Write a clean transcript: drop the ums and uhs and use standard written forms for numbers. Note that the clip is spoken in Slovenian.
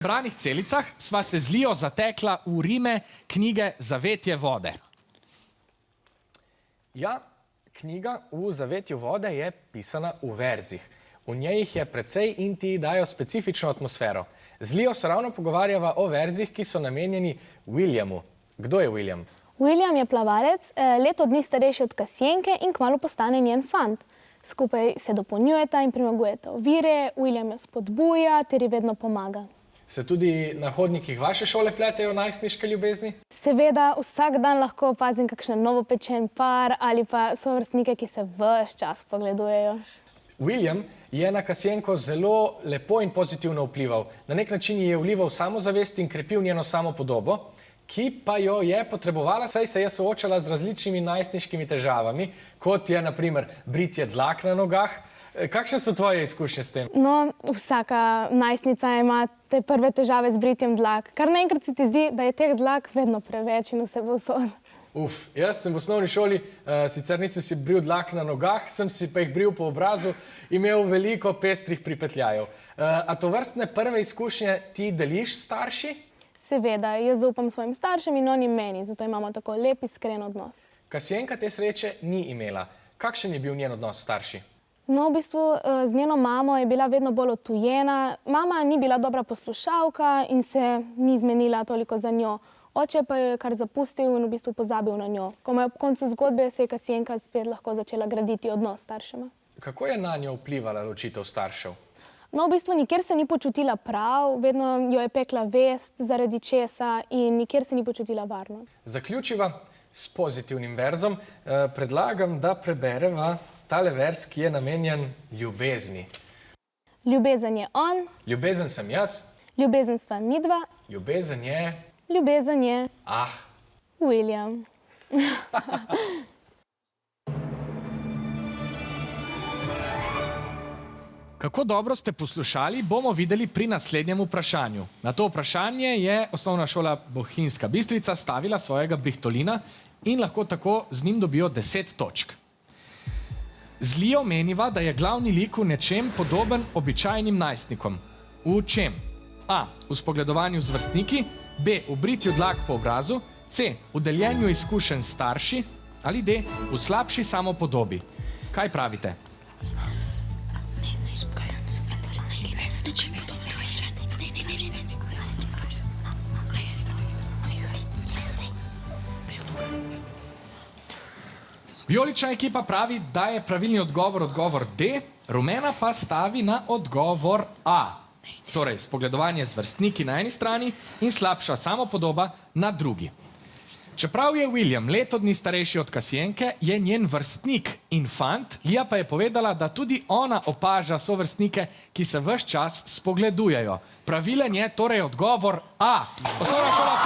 branih celicah sva se z Lijo zatekla v Rime knjige Zavetje vode. Ja, knjiga v Zavetju vode je pisana v verzih. V njej jih je precej in ti dajo specifično atmosfero. Z Lijo se ravno pogovarjava o verzih, ki so namenjeni Williamu. Kdo je William? William je plavalec, leto dni starejši od Kasijenke in kmalu postane njen fant. Skupaj se dopolnjujeta in premagujeta ovire, William jo spodbuja ter ji vedno pomaga. Se tudi na hodnikih vaše šole pletejo najstniške ljubezni? Seveda, vsak dan lahko opazim kakšen novopečen par ali pa sovrstnike, ki se ves čas pogledujejo. William je na Kasijenko zelo lepo in pozitivno vplival. Na nek način ji je vlival samozavest in krepil njeno samopodobo, ki pa jo je potrebovala, saj se je soočala z različnimi najstniškimi težavami, kot je na primer britje dlak na nogah. Kakšne so tvoje izkušnje s tem? No, vsaka najstnica ima te prve težave z britjem dlak. Kar naenkrat se ti zdi, da je teh dlak vedno preveč in vse povsod. Jaz sem v osnovni šoli, sicer nisem si bril dlak na nogah, sem si pa jih bril po obrazu, imel veliko pestrih pripetljajev. A tovrstne prve izkušnje ti deliš s starši? Seveda, jaz zaupam svojim staršem in oni meni, zato imamo tako lep, iskren odnos. Kasijenka te sreče ni imela. Kakšen je bil njen odnos s starši? No, v bistvu z njeno mamo je bila vedno bolj odtujena. Mama ni bila dobra poslušalka in se ni zmenila toliko za njo. Oče pa jo je kar zapustil in v bistvu pozabil na njo. Ob koncu zgodbe se je Kasijenka spet lahko začela graditi odnos s staršema. Kako je na njo vplivala ločitev staršev? No, v bistvu nikjer se ni počutila prav, vedno jo je pekla vest zaradi česa in nikjer se ni počutila varno. Zaključiva s pozitivnim verzom. Predlagam, da prebereva tale verz, ki je namenjen ljubezni. Ljubezen je on. Ljubezen sem jaz. Ljubezen sva midva. Ljubezen je... Ljubezen je... William. Kako dobro ste poslušali, bomo videli pri naslednjem vprašanju. Na to vprašanje je Osnovna šola Bohinjska Bistrica stavila svojega Brihtolina in lahko tako z njim dobijo 10 točk. Z Lijo meniva, da je glavni lik v nečem podoben običajnim najstnikom. V čem? A. V spogledovanju z vrstniki, B. V britju dlak po obrazu, C. V deljenju izkušenj s starši ali D. V slabši samopodobi. Kaj pravite? Vijolična ekipa pravi, da je pravilni odgovor D, rumena pa stavi na odgovor A. Torej, spogledovanje z vrstniki na eni strani in slabša samopodoba na drugi. Čeprav je William leto dni starejši od Kasijenke, je njen vrstnik in fant, Lija pa je povedala, da tudi ona opaža sovrstnike, ki se ves čas spogledujejo. Pravilen je torej odgovor A. Osnovna šola